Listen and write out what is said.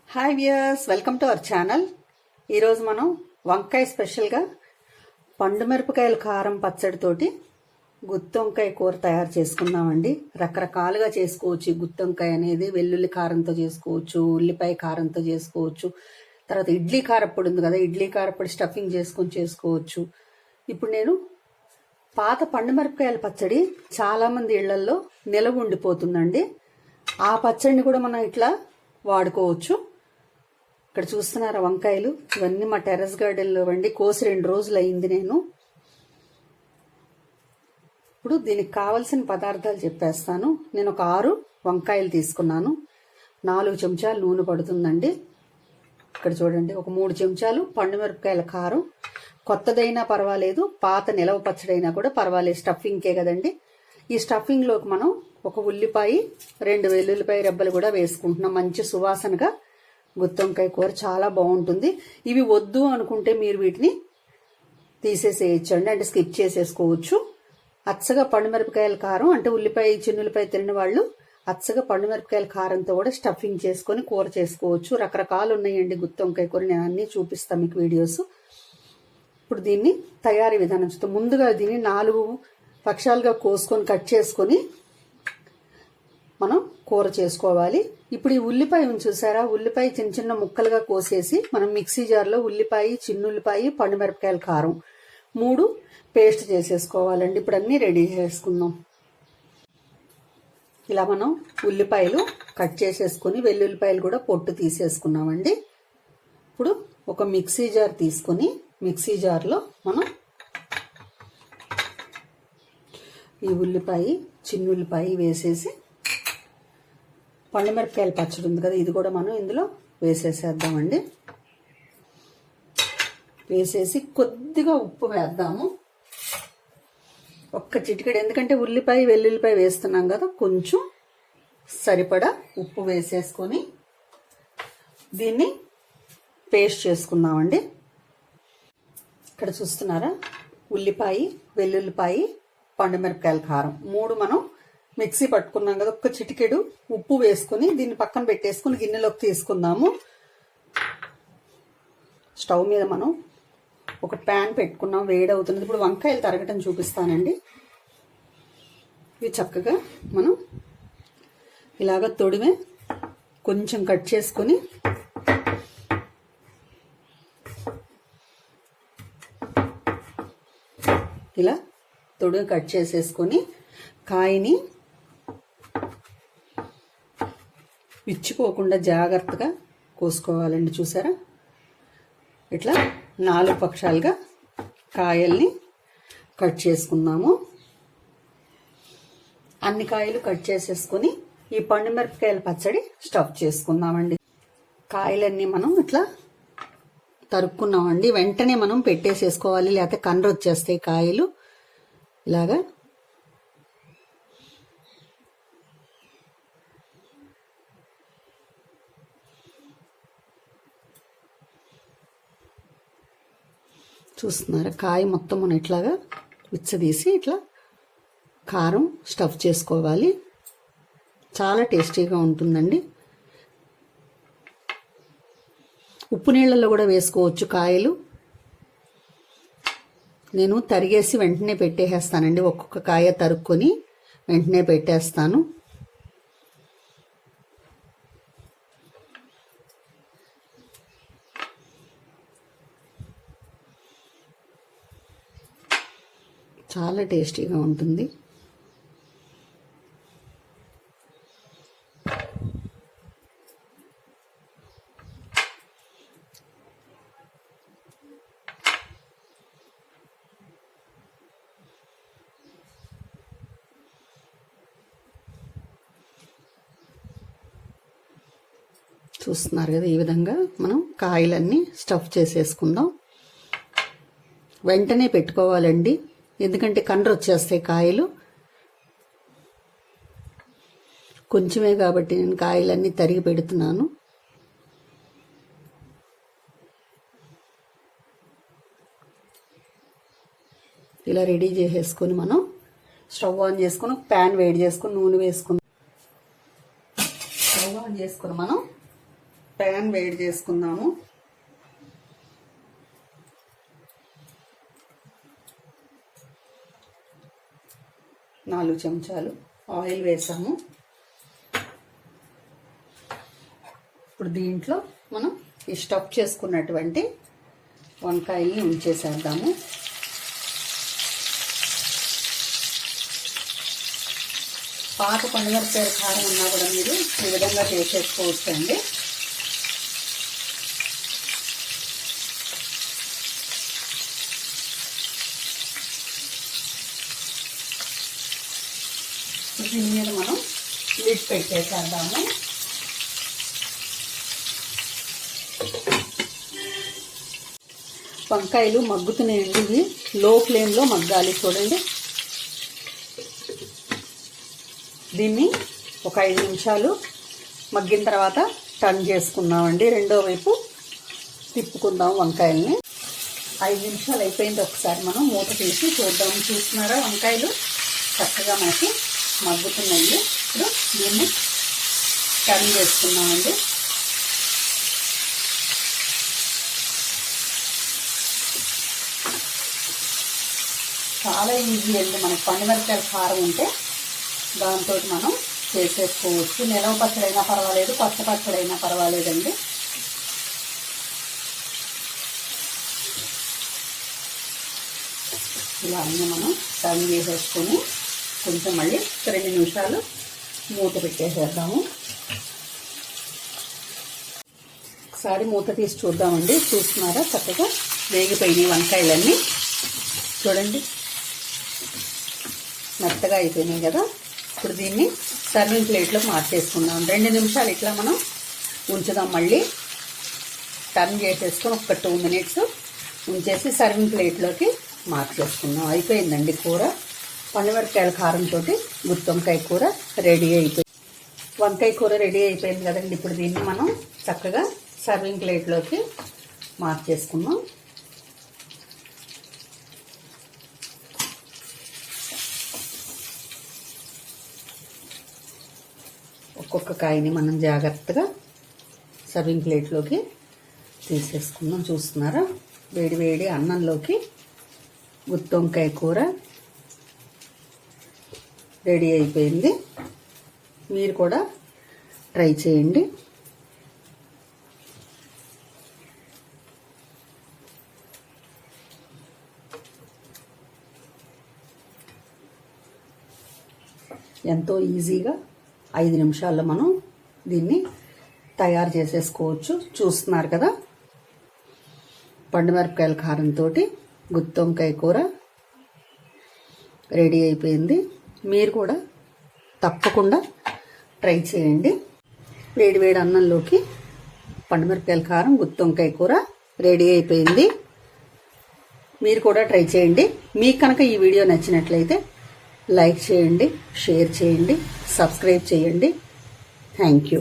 Hi viewers, welcome to our channel. ఈరోజు మనం వంకాయ స్పెషల్గా పండు మిరపకాయల కారం పచ్చడితోటి గుత్తి వంకాయ కూర తయారు చేసుకుందామండి. రకరకాలుగా చేసుకోవచ్చు. గుత్తి వంకాయ అనేది వెల్లుల్లి కారంతో చేసుకోవచ్చు, ఉల్లిపాయ కారంతో చేసుకోవచ్చు. తర్వాత ఇడ్లీ కారప్పొడి ఉంది కదా, ఇడ్లీ కారప్పొడి స్టఫింగ్ చేసుకొని చేసుకోవచ్చు. ఇప్పుడు నేను పాత పండు మిరపకాయల పచ్చడి చాలామంది ఇళ్లల్లో నిలవ ఉండిపోతుందండి. ఆ పచ్చడిని కూడా మనం ఇట్లా వాడుకోవచ్చు. ఇక్కడ చూస్తున్నారా వంకాయలు, ఇవన్నీ మా టెర్రస్ గార్డెన్లో వండి కోసి 2 రోజులు అయింది. నేను ఇప్పుడు దీనికి కావలసిన పదార్థాలు చెప్పేస్తాను. నేను ఒక 6 వంకాయలు తీసుకున్నాను. 4 చెంచాలు నూనె పడుతుందండి. ఇక్కడ చూడండి, ఒక 3 చెంచాలు పండు మిరపకాయల కారం. కొత్తదైనా పర్వాలేదు, పాత నిలవ పచ్చడైనా కూడా పర్వాలేదు, స్టఫింగ్కే కదండి. ఈ స్టఫింగ్లోకి మనం ఒక ఉల్లిపాయ, 2 వెల్లుల్లిపాయ రెబ్బలు కూడా వేసుకుంటున్నాం. మంచి సువాసనగా గుత్తి వంకాయ కూర చాలా బాగుంటుంది. ఇవి వద్దు అనుకుంటే మీరు వీటిని తీసేసేయచ్చండి, అంటే స్కిప్ చేసేసుకోవచ్చు. అచ్చగా పండుమిరపకాయల కారం అంటే ఉల్లిపాయ చిన్నులపాయ తిన్న వాళ్ళు అచ్చగా పండుమిరపకాయల కారంతో కూడా స్టఫింగ్ చేసుకొని కూర చేసుకోవచ్చు. రకరకాలు ఉన్నాయండి గుత్తి వంకాయ కూర, నేను అన్నీ చూపిస్తాను మీకు వీడియోస్. ఇప్పుడు దీన్ని తయారీ విధానం చూస్తాం. ముందుగా దీన్ని 4 పక్షాలుగా కోసుకొని కట్ చేసుకొని మనం కూర చేసుకోవాలి. ఇప్పుడు ఈ ఉల్లిపాయ చూసారా, ఉల్లిపాయ చిన్న చిన్న ముక్కలుగా కోసేసి మనం మిక్సీ జార్లో ఉల్లిపాయ, చిన్నుల్లిపాయ, పండుమిరపకాయల కారం 3 పేస్ట్ చేసేసుకోవాలండి. ఇప్పుడు అన్నీ రెడీ చేసుకుందాం. ఇలా మనం ఉల్లిపాయలు కట్ చేసేసుకుని వెల్లుల్లిపాయలు కూడా పొట్టు తీసేసుకున్నామండి. ఇప్పుడు ఒక మిక్సీ జార్ తీసుకొని మిక్సీ జార్లో మనం ఈ ఉల్లిపాయ, చిన్నుల్లిపాయ వేసేసి పండుమిరపకాయల పచ్చడి ఉంది కదా, ఇది కూడా మనం ఇందులో వేసేసేద్దామండి. వేసేసి కొద్దిగా ఉప్పు వేద్దాము, ఒక్క చిటికెడు. ఎందుకంటే ఉల్లిపాయ వెల్లుల్లిపాయ వేస్తున్నాం కదా, కొంచెం సరిపడా ఉప్పు వేసేసుకొని దీన్ని పేస్ట్ చేసుకుందామండి. ఇక్కడ చూస్తున్నారా, ఉల్లిపాయ, వెల్లుల్లిపాయ, పండుమిరపకాయల కారం 3 మనం మిక్సీ పట్టుకున్నాం కదా, ఒక్క చిటికెడు ఉప్పు వేసుకుని దీన్ని పక్కన పెట్టేసుకుని గిన్నెలోకి తీసుకుందాము. స్టవ్ మీద మనం ఒక ప్యాన్ పెట్టుకున్నాం, వేడవుతున్నది. ఇప్పుడు వంకాయలు తరగటం చూపిస్తానండి. ఇవి చక్కగా మనం ఇలాగ తొడిమే కొంచెం కట్ చేసుకొని ఇలా తొడిమి కట్ చేసేసుకొని కాయని విచ్చుకోకుండా జాగ్రత్తగా కోసుకోవాలండి. చూసారా, ఇట్లా 4 పక్షాలుగా కాయల్ని కట్ చేసుకుందాము. అన్ని కాయలు కట్ చేసేసుకొని ఈ పండుమిరపకాయల పచ్చడి స్టఫ్ చేసుకుందామండి. కాయలన్నీ మనం ఇట్లా తరుక్కున్నామండి. వెంటనే మనం పెట్టేసేసుకోవాలి, లేకపోతే కండ్ర వచ్చేస్తాయి కాయలు. ఇలాగా చూస్తున్నారా, కాయ మొత్తం మనం ఇట్లాగా విచ్చదీసి ఇట్లా కారం స్టఫ్ చేసుకోవాలి. చాలా టేస్టీగా ఉంటుందండి. ఉప్పు నీళ్ళల్లో కూడా వేసుకోవచ్చు కాయలు. నేను తరిగేసి వెంటనే పెట్టేస్తానండి, ఒక్కొక్క కాయ తరుక్కొని వెంటనే పెట్టేస్తాను. చాలా టేస్టీగా ఉంటుంది. చూస్తున్నారు కదా, ఈ విధంగా మనం కాయలన్నీ స్టఫ్ చేసేసుకుందాం. వెంటనే పెట్టుకోవాలండి, ఎందుకంటే కండ్ర వచ్చేస్తాయి కాయలు. కొంచెమే కాబట్టి నేను కాయలన్నీ తరిగి పెడుతున్నాను. ఇలా రెడీ చేసేసుకొని మనం స్టవ్ ఆన్ చేసుకొని ప్యాన్ వేడి చేసుకొని నూనె వేసుకుని స్టవ్ ఆన్ చేసుకొని మనం ప్యాన్ వేడి చేసుకుందాము. నాలుగు చెంచాలు ఆయిల్ వేసాము. ఇప్పుడు దీంట్లో మనం ఈ స్టఫ్ చేసుకున్నటువంటి వంకాయల్ని ఉంచేసేద్దాము. పాత పండుమిరపకాయ కారం ఉన్నా కూడా మీరు ఈ విధంగా చేసేసుకోవచ్చు అండి. దీని మీద మనం లిడ్ పెట్టేసేద్దాము. వంకాయలు మగ్గుతున్నాయండి. ఇవి లో ఫ్లేమ్లో మగ్గాలి. చూడండి, దీన్ని ఒక 5 నిమిషాలు మగ్గిన తర్వాత టర్న్ చేసుకుందామండి. రెండో వైపు తిప్పుకుందాం వంకాయల్ని. 5 నిమిషాలు అయిపోయింది. ఒకసారి మనం మూత తీసి చూద్దాం. చూస్తున్నారా, వంకాయలు చక్కగా మనకి మగ్గుతున్నాయి. ఇప్పుడు దీన్ని టర్న్ చేసుకున్నామండి. చాలా ఈజీ అండి. మనకి పండుమిరపకాయల కారం ఉంటే దాంతో మనం చేసేసుకోవచ్చు. నిలవ పచ్చడి అయినా పర్వాలేదు, పచ్చ పచ్చడి అయినా పర్వాలేదండి. ఇలా అన్నీ మనం టర్న్ చేసేసుకొని కొంచెం మళ్ళీ 2 నిమిషాలు మూత పెట్టేసేద్దాము. ఒకసారి మూత తీసి చూద్దామండి. చూస్తున్నారా, చక్కగా వేగిపోయినాయి వంకాయలన్నీ. చూడండి, మెత్తగా అయిపోయినాయి కదా. ఇప్పుడు దీన్ని సర్వింగ్ ప్లేట్లో మార్చేసుకుందాం. 2 నిమిషాలు ఇట్లా మనం ఉంచుదాం. మళ్ళీ టర్న్ చేసేసుకొని ఒక 2 మినిట్స్ ఉంచేసి సర్వింగ్ ప్లేట్లోకి మార్చేసుకుందాం. అయిపోయిందండి కూర. పండుమిరపకాయల కారంతో గుత్తి వంకాయ కూర రెడీ అయిపోయింది. వంకాయ కూర రెడీ అయిపోయింది కదండి. ఇప్పుడు దీన్ని మనం చక్కగా సర్వింగ్ ప్లేట్లోకి మార్చేసుకుందాం. ఒక్కొక్క కాయని మనం జాగ్రత్తగా సర్వింగ్ ప్లేట్లోకి తీసేసుకుందాం. చూస్తున్నారా, వేడి వేడి అన్నంలోకి గుత్తి వంకాయ కూర రెడీ అయిపోయింది. మీరు కూడా ట్రై చేయండి. ఎంతో ఈజీగా 5 నిమిషాల్లో మనం దీన్ని తయారు చేసేసుకోవచ్చు. చూస్తున్నారు కదా, పండుమిరపకాయల కారంతో గుత్తి వంకాయ కూర రెడీ అయిపోయింది. మీరు కూడా తప్పకుండా ట్రై చేయండి. వేడి వేడి అన్నంలోకి పండుమిరపకాయల కారం గుత్తి వంకాయ కూర రెడీ అయిపోయింది. మీరు కూడా ట్రై చేయండి. మీకు కనుక ఈ వీడియో నచ్చినట్లయితే లైక్ చేయండి, షేర్ చేయండి, సబ్స్క్రైబ్ చేయండి. Thank you.